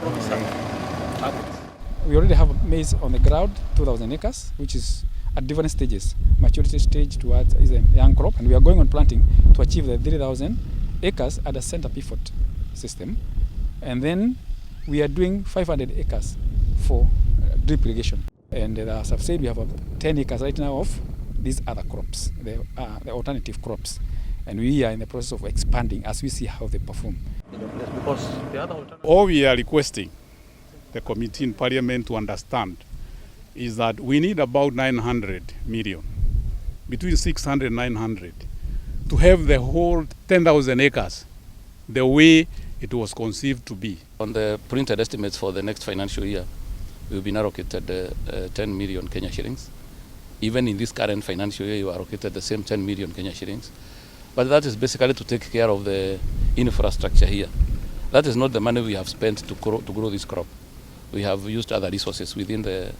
crops are happening? We already have maize on the ground, 2,000 acres, which is at different stages. Maturity stage towards is a young crop, and we are going on planting to achieve the 3,000 acres at a center pivot system. And then we are doing 500 acres for drip irrigation. And as I've said, we have 10 acres right now of these other crops, the alternative crops. And we are in the process of expanding as we see how they perform. Because the other alternative... All we are requesting the committee in Parliament to understand is that we need about 900 million, between 600 and 900, to have the whole 10,000 acres the way it was conceived to be. On the printed estimates for the next financial year, we've been allocated 10 million Kenya shillings. Even in this current financial year, you are allocated the same 10 million Kenya shillings. But that is basically to take care of the infrastructure here. That is not the money we have spent to grow this crop. We have used other resources within the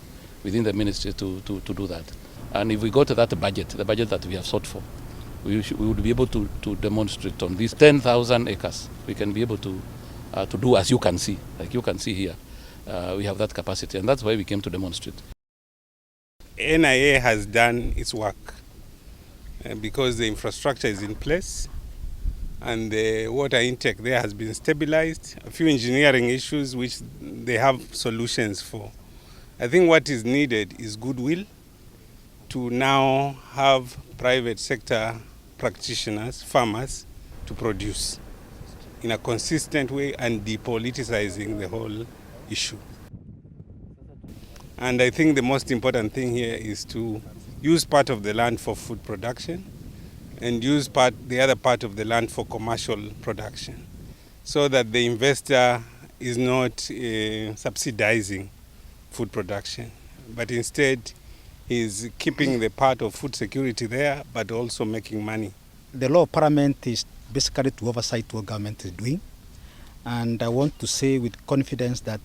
ministry to do that. And if we go to that budget, the budget that we have sought for, we would be able to demonstrate on these 10,000 acres. We can be able to do as you can see, like you can see here. We have that capacity, and that's why we came to demonstrate. NIA has done its work because the infrastructure is in place and the water intake there has been stabilized. A few engineering issues which they have solutions for. I think what is needed is goodwill to now have private sector practitioners, farmers, to produce in a consistent way and depoliticizing the whole issue. And I think the most important thing here is to use part of the land for food production and use the other part of the land for commercial production, so that the investor is not subsidizing food production, but instead is keeping the part of food security there, but also making money. The law of Parliament is basically to oversight what government is doing. And I want to say with confidence that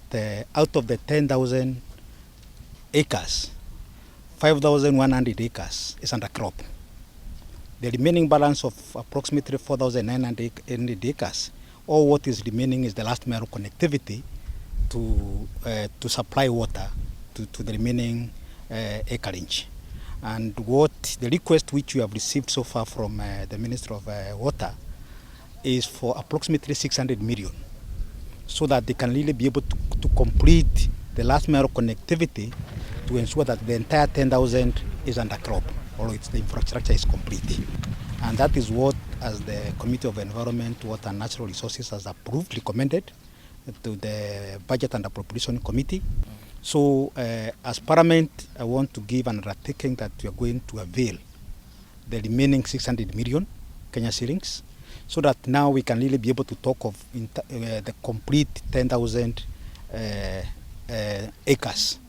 out of the 10,000 acres, 5,100 acres is under crop. The remaining balance of approximately 4,900 acres, all what is remaining is the last mile connectivity to supply water to the remaining acreage. And what the request which we have received so far from the Minister of Water is for approximately 600 million, so that they can really be able to complete the last mile connectivity to ensure that the entire 10,000 is under crop, or the infrastructure is complete. And that is what, as the Committee of Environment, Water and Natural Resources has approved, recommended to the Budget and Appropriation Committee. So as Parliament, I want to give an undertaking that we are going to avail the remaining 600 million Kenya shillings, so that now we can really be able to talk of the complete 10,000 acres